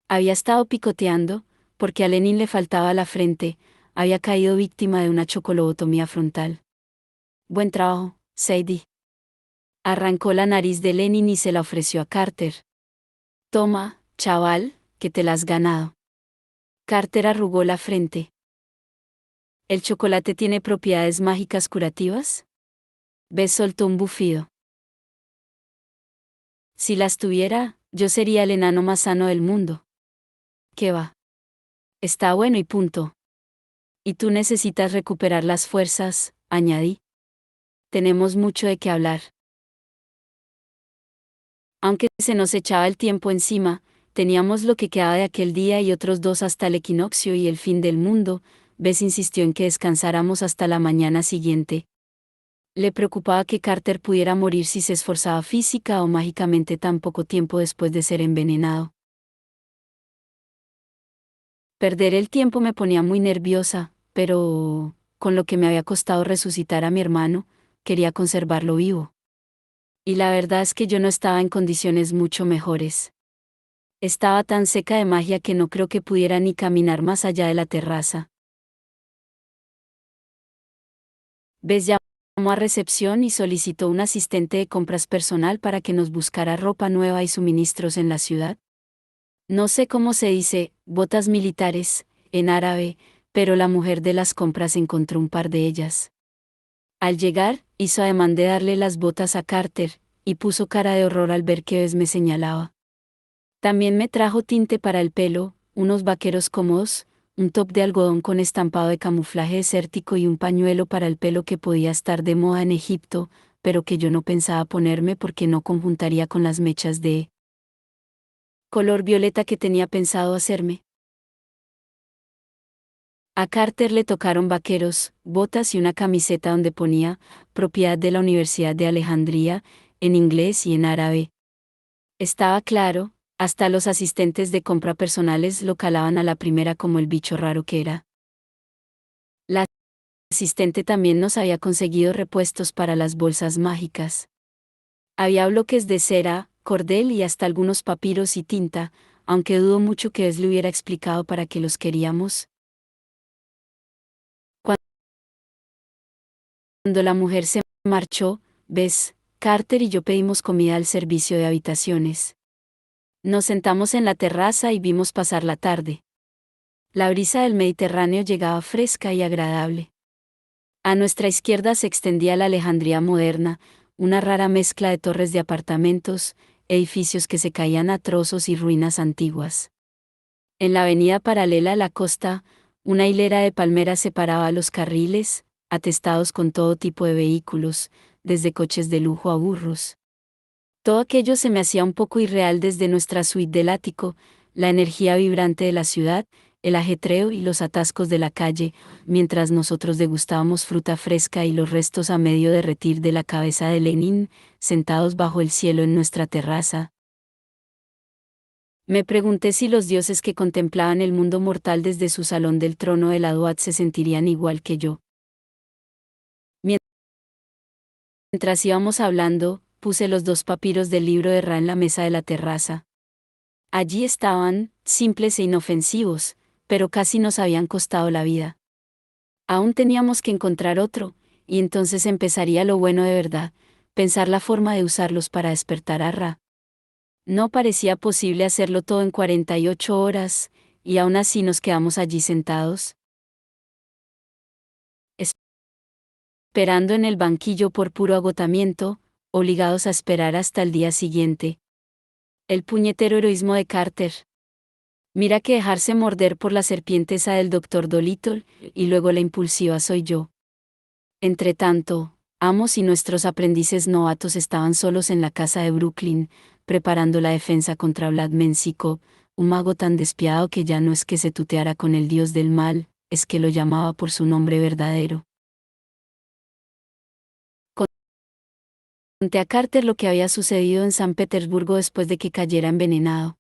Había estado picoteando, porque a Lenin le faltaba la frente, había caído víctima de una chocolobotomía frontal. Buen trabajo, Sadie. Arrancó la nariz de Lenin y se la ofreció a Carter. Toma, chaval, que te la has ganado. Carter arrugó la frente. ¿El chocolate tiene propiedades mágicas curativas? Bess soltó un bufido. Si las tuviera, yo sería el enano más sano del mundo. ¿Qué va? Está bueno y punto. Y tú necesitas recuperar las fuerzas, añadí. Tenemos mucho de qué hablar. Aunque se nos echaba el tiempo encima, teníamos lo que quedaba de aquel día y otros 2 hasta el equinoccio y el fin del mundo. Bess insistió en que descansáramos hasta la mañana siguiente. Le preocupaba que Carter pudiera morir si se esforzaba física o mágicamente tan poco tiempo después de ser envenenado. Perder el tiempo me ponía muy nerviosa, pero, con lo que me había costado resucitar a mi hermano, quería conservarlo vivo. Y la verdad es que yo no estaba en condiciones mucho mejores. Estaba tan seca de magia que no creo que pudiera ni caminar más allá de la terraza. Bess llamó a recepción y solicitó un asistente de compras personal para que nos buscara ropa nueva y suministros en la ciudad. No sé cómo se dice, botas militares, en árabe, pero la mujer de las compras encontró un par de ellas. Al llegar, hizo ademán de darle las botas a Carter, y puso cara de horror al ver que Bess me señalaba. También me trajo tinte para el pelo, unos vaqueros cómodos, un top de algodón con estampado de camuflaje desértico y un pañuelo para el pelo que podía estar de moda en Egipto, pero que yo no pensaba ponerme porque no conjuntaría con las mechas de color violeta que tenía pensado hacerme. A Carter le tocaron vaqueros, botas y una camiseta donde ponía, propiedad de la Universidad de Alejandría, en inglés y en árabe. Estaba claro, hasta los asistentes de compra personales lo calaban a la primera como el bicho raro que era. La asistente también nos había conseguido repuestos para las bolsas mágicas. Había bloques de cera, cordel y hasta algunos papiros y tinta, aunque dudo mucho que Bess le hubiera explicado para qué los queríamos. Cuando la mujer se marchó, Bess, Carter y yo pedimos comida al servicio de habitaciones. Nos sentamos en la terraza y vimos pasar la tarde. La brisa del Mediterráneo llegaba fresca y agradable. A nuestra izquierda se extendía la Alejandría moderna, una rara mezcla de torres de apartamentos, edificios que se caían a trozos y ruinas antiguas. En la avenida paralela a la costa, una hilera de palmeras separaba los carriles, atestados con todo tipo de vehículos, desde coches de lujo a burros. Todo aquello se me hacía un poco irreal desde nuestra suite del ático, la energía vibrante de la ciudad, el ajetreo y los atascos de la calle, mientras nosotros degustábamos fruta fresca y los restos a medio derretir de la cabeza de Lenin, sentados bajo el cielo en nuestra terraza. Me pregunté si los dioses que contemplaban el mundo mortal desde su salón del trono de la Duat se sentirían igual que yo. Mientras íbamos hablando, puse los 2 papiros del libro de Ra en la mesa de la terraza. Allí estaban, simples e inofensivos, pero casi nos habían costado la vida. Aún teníamos que encontrar otro, y entonces empezaría lo bueno de verdad, pensar la forma de usarlos para despertar a Ra. No parecía posible hacerlo todo en 48 horas, y aún así nos quedamos allí sentados, esperando en el banquillo por puro agotamiento, obligados a esperar hasta el día siguiente. El puñetero heroísmo de Carter. Mira que dejarse morder por la serpiente esa del Dr. Dolittle, y luego la impulsiva soy yo. Entretanto, Amos y nuestros aprendices novatos estaban solos en la casa de Brooklyn, preparando la defensa contra Vlad Mencikov, un mago tan despiadado que ya no es que se tuteara con el dios del mal, es que lo llamaba por su nombre verdadero. Conté a Carter lo que había sucedido en San Petersburgo después de que cayera envenenado.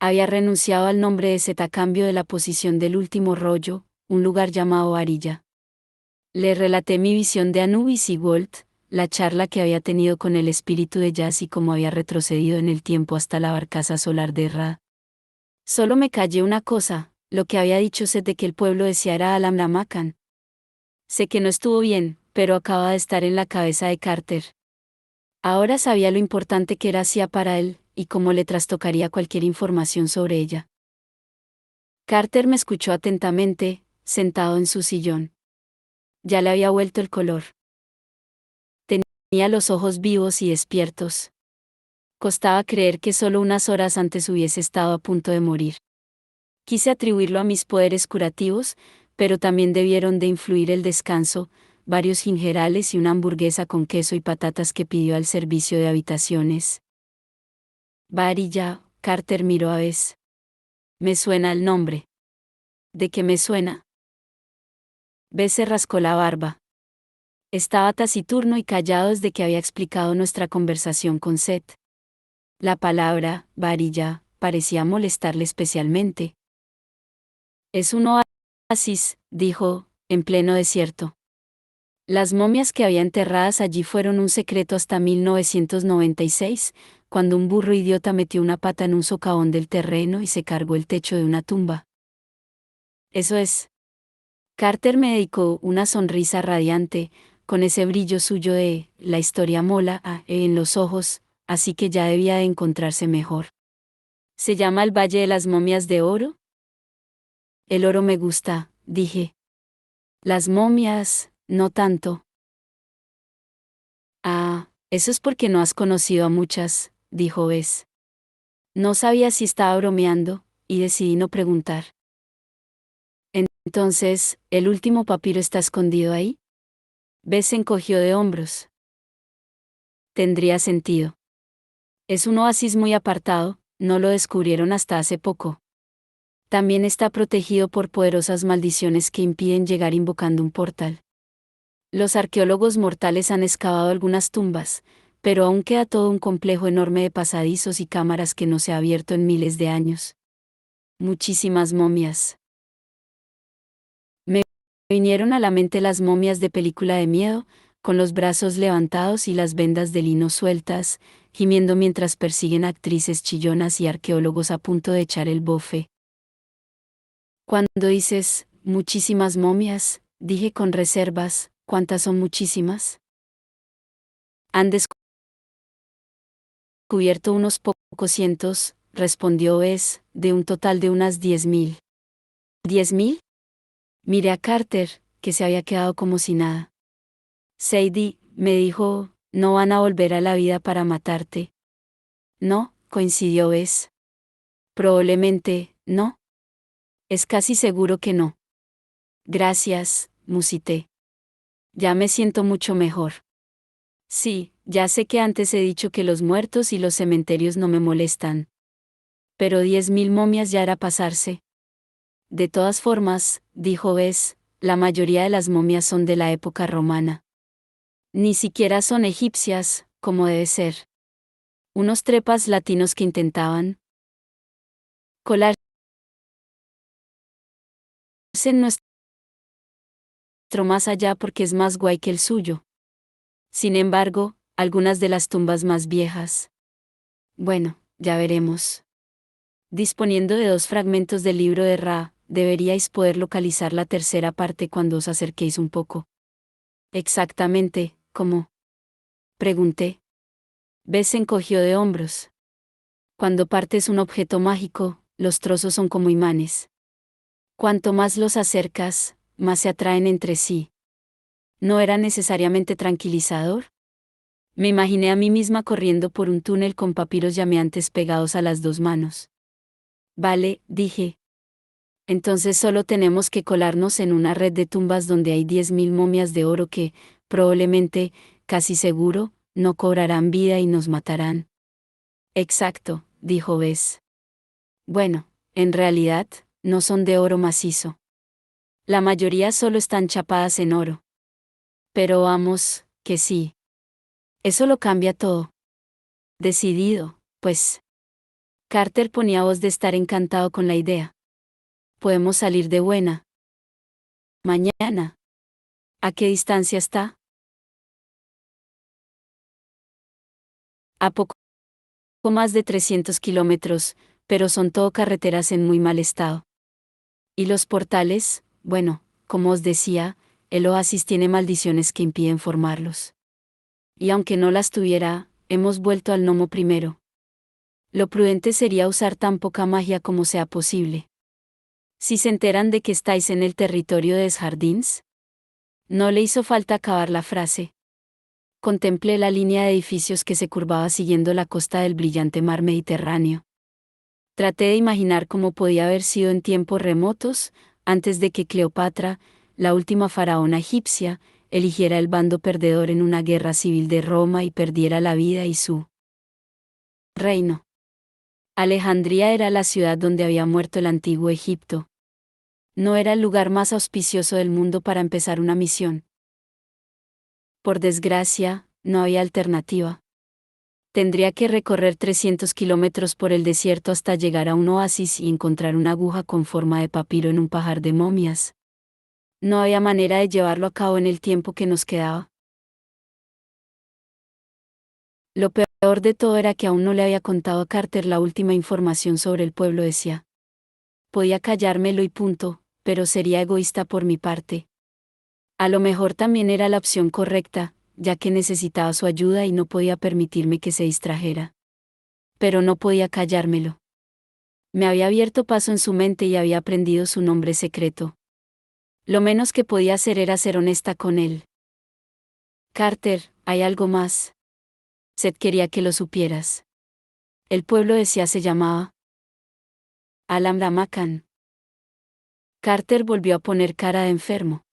Había renunciado al nombre de Z a cambio de la posición del último rollo, un lugar llamado Arilla. Le relaté mi visión de Anubis y Walt, la charla que había tenido con el espíritu de Jazz y cómo había retrocedido en el tiempo hasta la barcaza solar de Ra. Solo me callé una cosa, lo que había dicho Seth de que el pueblo deseara a Alam Ramakan. Sé que no estuvo bien, pero acaba de estar en la cabeza de Carter. Ahora sabía lo importante que era Asia para él, y cómo le trastocaría cualquier información sobre ella. Carter me escuchó atentamente, sentado en su sillón. Ya le había vuelto el color. Tenía los ojos vivos y despiertos. Costaba creer que solo unas horas antes hubiese estado a punto de morir. Quise atribuirlo a mis poderes curativos, pero también debieron de influir el descanso, varios gingerales y una hamburguesa con queso y patatas que pidió al servicio de habitaciones. Varilla, Carter miró a Bess. Me suena el nombre. ¿De qué me suena? Bess se rascó la barba. Estaba taciturno y callado desde que había explicado nuestra conversación con Seth. La palabra, varilla, parecía molestarle especialmente. Es un oasis, dijo, en pleno desierto. Las momias que había enterradas allí fueron un secreto hasta 1996, cuando un burro idiota metió una pata en un socavón del terreno y se cargó el techo de una tumba. Eso es. Carter me dedicó una sonrisa radiante, con ese brillo suyo de la historia mola en los ojos, así que ya debía de encontrarse mejor. ¿Se llama el Valle de las Momias de Oro? El oro me gusta, dije. Las momias, no tanto. Ah, eso es porque no has conocido a muchas, dijo Bess. No sabía si estaba bromeando, y decidí no preguntar. Entonces, ¿el último papiro está escondido ahí? Bess se encogió de hombros. Tendría sentido. Es un oasis muy apartado, no lo descubrieron hasta hace poco. También está protegido por poderosas maldiciones que impiden llegar invocando un portal. Los arqueólogos mortales han excavado algunas tumbas, pero aún queda todo un complejo enorme de pasadizos y cámaras que no se ha abierto en miles de años. Muchísimas momias. Me vinieron a la mente las momias de película de miedo, con los brazos levantados y las vendas de lino sueltas, gimiendo mientras persiguen actrices chillonas y arqueólogos a punto de echar el bofe. Cuando dices, muchísimas momias, dije con reservas, ¿cuántas son muchísimas? Han descubierto unos pocos cientos, respondió Bess, de un total de unas 10.000. ¿10.000? Miré a Carter, que se había quedado como si nada. Sadie, me dijo, no van a volver a la vida para matarte. No, coincidió Bess. Probablemente, no. Es casi seguro que no. Gracias, musité. Ya me siento mucho mejor. Sí, ya sé que antes he dicho que los muertos y los cementerios no me molestan. Pero 10.000 momias ya era pasarse. De todas formas, dijo Bess, la mayoría de las momias son de la época romana. Ni siquiera son egipcias, como debe ser. Unos trepas latinos que intentaban colarse en nuestro más allá porque es más guay que el suyo. Sin embargo, algunas de las tumbas más viejas. Bueno, ya veremos. Disponiendo de 2 fragmentos del libro de Ra, deberíais poder localizar la tercera parte cuando os acerquéis un poco. Exactamente, ¿cómo? Pregunté. Bess encogió de hombros. Cuando partes un objeto mágico, los trozos son como imanes. Cuanto más los acercas, más se atraen entre sí. ¿No era necesariamente tranquilizador? Me imaginé a mí misma corriendo por un túnel con papiros llameantes pegados a las 2 manos. Vale, dije. Entonces solo tenemos que colarnos en una red de tumbas donde hay 10.000 momias de oro que, probablemente, casi seguro, no cobrarán vida y nos matarán. Exacto, dijo Bess. Bueno, en realidad, no son de oro macizo. La mayoría solo están chapadas en oro. Pero vamos, que sí. Eso lo cambia todo. Decidido, pues. Carter ponía voz de estar encantado con la idea. Podemos salir de buena. Mañana. ¿A qué distancia está? A poco más de 300 kilómetros, pero son todo carreteras en muy mal estado. Y los portales, bueno, como os decía, el oasis tiene maldiciones que impiden formarlos. Y aunque no las tuviera, hemos vuelto al gnomo primero. Lo prudente sería usar tan poca magia como sea posible. Si se enteran de que estáis en el territorio de Desjardins. No le hizo falta acabar la frase. Contemplé la línea de edificios que se curvaba siguiendo la costa del brillante mar Mediterráneo. Traté de imaginar cómo podía haber sido en tiempos remotos, antes de que Cleopatra, la última faraona egipcia, eligiera el bando perdedor en una guerra civil de Roma y perdiera la vida y su reino. Alejandría era la ciudad donde había muerto el antiguo Egipto. No era el lugar más auspicioso del mundo para empezar una misión. Por desgracia, no había alternativa. Tendría que recorrer 300 kilómetros por el desierto hasta llegar a un oasis y encontrar una aguja con forma de papiro en un pajar de momias. No había manera de llevarlo a cabo en el tiempo que nos quedaba. Lo peor de todo era que aún no le había contado a Carter la última información sobre el pueblo de Sia. Podía callármelo y punto, pero sería egoísta por mi parte. A lo mejor también era la opción correcta, ya que necesitaba su ayuda y no podía permitirme que se distrajera. Pero no podía callármelo. Me había abierto paso en su mente y había aprendido su nombre secreto. Lo menos que podía hacer era ser honesta con él. Carter, hay algo más. Seth quería que lo supieras. El pueblo de Sia se llamaba Alam Ramakan. Carter volvió a poner cara de enfermo.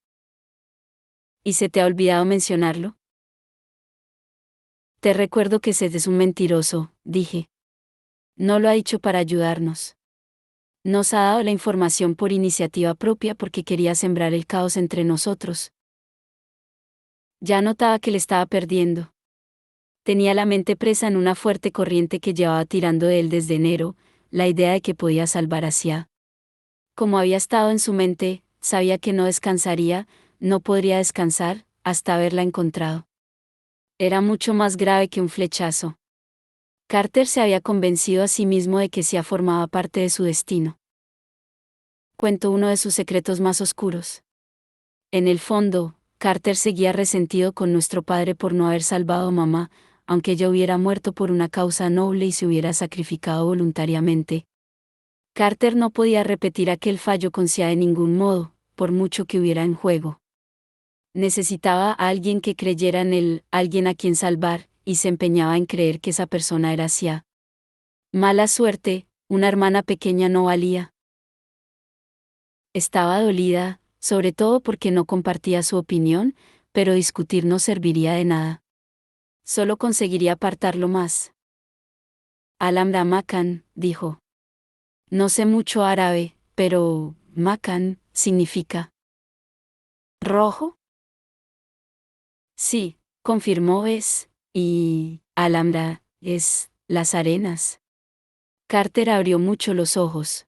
¿Y se te ha olvidado mencionarlo? Te recuerdo que Seth es un mentiroso, dije. No lo ha dicho para ayudarnos. Nos ha dado la información por iniciativa propia porque quería sembrar el caos entre nosotros. Ya notaba que le estaba perdiendo. Tenía la mente presa en una fuerte corriente que llevaba tirando de él desde enero, la idea de que podía salvar a Sia. Como había estado en su mente, sabía que no descansaría, no podría descansar, hasta haberla encontrado. Era mucho más grave que un flechazo. Carter se había convencido a sí mismo de que Sia formaba parte de su destino. Cuento uno de sus secretos más oscuros. En el fondo, Carter seguía resentido con nuestro padre por no haber salvado a mamá, aunque ella hubiera muerto por una causa noble y se hubiera sacrificado voluntariamente. Carter no podía repetir aquel fallo con Sia de ningún modo, por mucho que hubiera en juego. Necesitaba a alguien que creyera en él, alguien a quien salvar, y se empeñaba en creer que esa persona era Sia. Mala suerte, una hermana pequeña no valía. Estaba dolida, sobre todo porque no compartía su opinión, pero discutir no serviría de nada. Solo conseguiría apartarlo más. Al-Amra Makan, dijo. No sé mucho árabe, pero Makan significa ¿rojo? Sí, confirmó Bess, y Al-Amra es las arenas. Carter abrió mucho los ojos.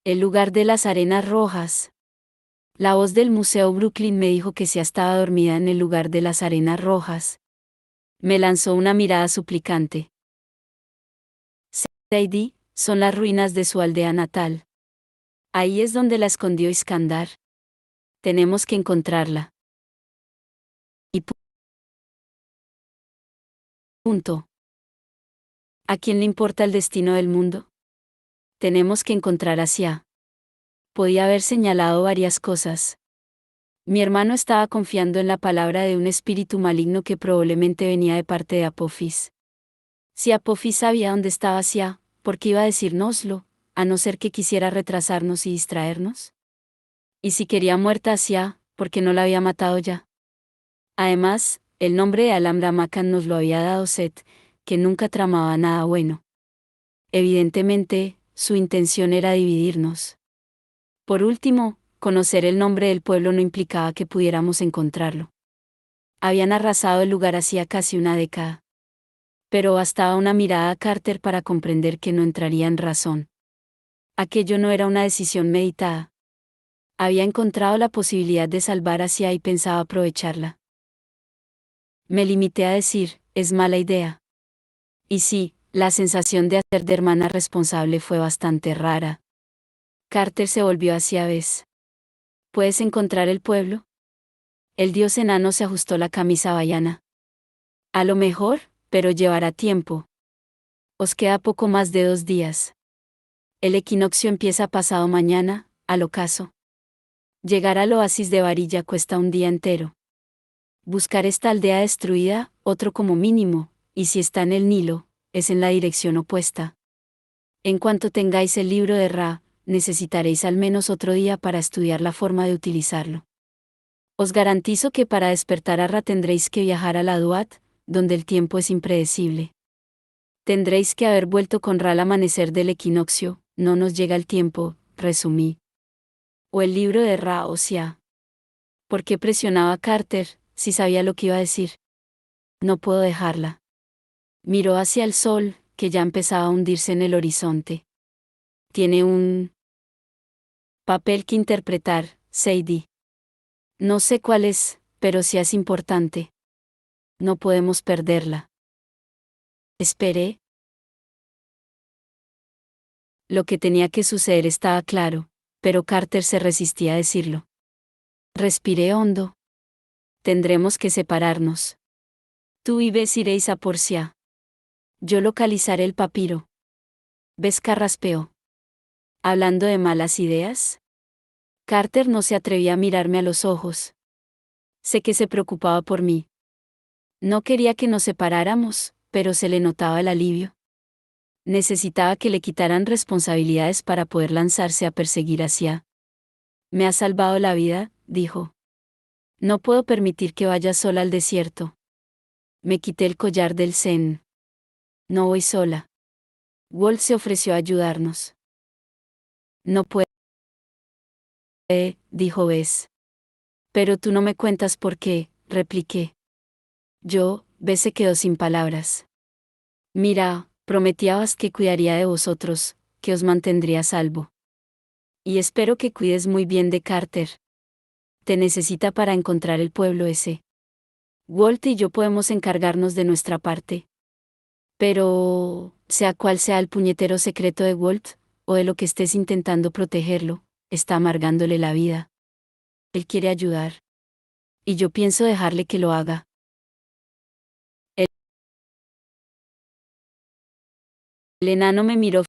El lugar de las arenas rojas. La voz del Museo Brooklyn me dijo que se estaba dormida en el lugar de las arenas rojas. Me lanzó una mirada suplicante. Sadie, son las ruinas de su aldea natal. Ahí es donde la escondió Iskandar. Tenemos que encontrarla. Y punto. ¿A quién le importa el destino del mundo? Tenemos que encontrar a Sia. Podía haber señalado varias cosas. Mi hermano estaba confiando en la palabra de un espíritu maligno que probablemente venía de parte de Apophis. Si Apophis sabía dónde estaba Sia, ¿por qué iba a decírnoslo, a no ser que quisiera retrasarnos y distraernos? Y si quería muerta a Sia, ¿por qué no la había matado ya? Además, el nombre de Al-Amra Makan nos lo había dado Set, que nunca tramaba nada bueno. Evidentemente, su intención era dividirnos. Por último, conocer el nombre del pueblo no implicaba que pudiéramos encontrarlo. Habían arrasado el lugar hacía casi una década. Pero bastaba una mirada a Carter para comprender que no entraría en razón. Aquello no era una decisión meditada. Había encontrado la posibilidad de salvar a Sia y pensaba aprovecharla. Me limité a decir, es mala idea. Y sí, la sensación de hacer de hermana responsable fue bastante rara. Carter se volvió hacia Bess. ¿Puedes encontrar el pueblo? El dios enano se ajustó la camisa hawaiana. A lo mejor, pero llevará tiempo. Os queda poco más de 2 días. El equinoccio empieza pasado mañana, al ocaso. Llegar al oasis de Varilla cuesta un día entero. Buscar esta aldea destruida, otro como mínimo, y si está en el Nilo, es en la dirección opuesta. En cuanto tengáis el libro de Ra, necesitaréis al menos otro día para estudiar la forma de utilizarlo. Os garantizo que para despertar a Ra tendréis que viajar a la Duat, donde el tiempo es impredecible. Tendréis que haber vuelto con Ra al amanecer del equinoccio, no nos llega el tiempo, resumí. O el libro de Ra o Sia. ¿Por qué presionaba a Carter, si sabía lo que iba a decir? No puedo dejarla. Miró hacia el sol, que ya empezaba a hundirse en el horizonte. Tiene un papel que interpretar, Sadie. No sé cuál es, pero sí es importante. No podemos perderla. Esperé. Lo que tenía que suceder estaba claro, pero Carter se resistía a decirlo. Respiré hondo. Tendremos que separarnos. Tú y Bess iréis a Porcia. Yo localizaré el papiro. Bess carraspeó. ¿Hablando de malas ideas? Carter no se atrevía a mirarme a los ojos. Sé que se preocupaba por mí. No quería que nos separáramos, pero se le notaba el alivio. Necesitaba que le quitaran responsabilidades para poder lanzarse a perseguir hacia. Me ha salvado la vida, dijo. No puedo permitir que vaya sola al desierto. Me quité el collar del Zen. No voy sola. Walt se ofreció a ayudarnos. No puede, dijo Bess. Pero tú no me cuentas por qué, repliqué. Bess se quedó sin palabras. Mira, prometías que cuidaría de vosotros, que os mantendría a salvo. Y espero que cuides muy bien de Carter. Te necesita para encontrar el pueblo ese. Walt y yo podemos encargarnos de nuestra parte. Pero, sea cual sea el puñetero secreto de Walt, o de lo que estés intentando protegerlo, está amargándole la vida. Él quiere ayudar. Y yo pienso dejarle que lo haga. El enano me miró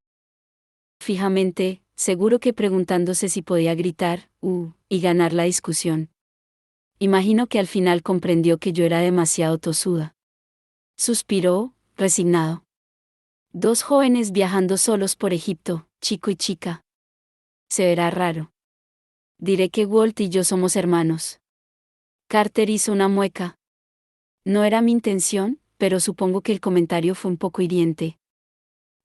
fijamente, seguro que preguntándose si podía gritar, y ganar la discusión. Imagino que al final comprendió que yo era demasiado tosuda. Suspiró, resignado. 2 jóvenes viajando solos por Egipto, chico y chica. Se verá raro. Diré que Walt y yo somos hermanos. Carter hizo una mueca. No era mi intención, pero supongo que el comentario fue un poco hiriente.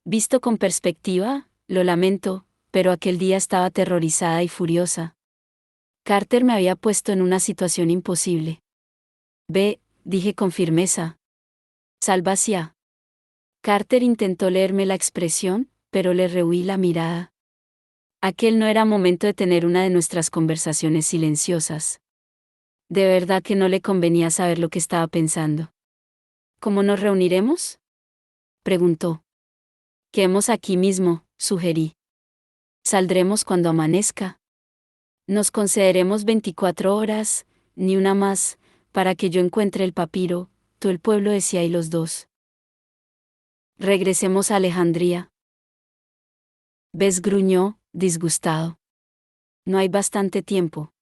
Visto con perspectiva, lo lamento, pero aquel día estaba aterrorizada y furiosa. Carter me había puesto en una situación imposible. Ve, dije con firmeza. Salvacia. Carter intentó leerme la expresión, pero le rehuí la mirada. Aquel no era momento de tener una de nuestras conversaciones silenciosas. De verdad que no le convenía saber lo que estaba pensando. ¿Cómo nos reuniremos?, preguntó. Quedemos aquí mismo, sugerí. Saldremos cuando amanezca. Nos concederemos 24 horas, ni una más, para que yo encuentre el papiro, tú el pueblo decía y los dos. Regresemos a Alejandría. Bess gruñó, disgustado. No hay bastante tiempo.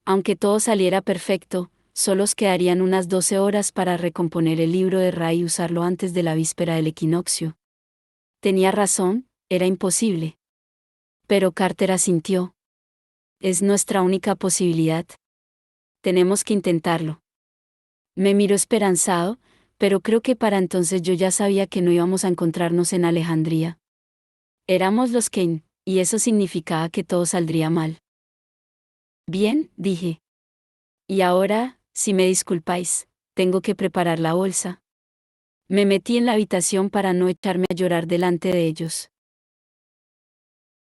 Aunque todo saliera perfecto, solo os quedarían unas 12 horas para recomponer el libro de Ra y usarlo antes de la víspera del equinoccio. Tenía razón, era imposible. Pero Carter asintió. Es nuestra única posibilidad. Tenemos que intentarlo. Me miró esperanzado, pero creo que para entonces yo ya sabía que no íbamos a encontrarnos en Alejandría. Éramos los Kane, y eso significaba que todo saldría mal. Bien, dije. Y ahora, si me disculpáis, tengo que preparar la bolsa. Me metí en la habitación para no echarme a llorar delante de ellos.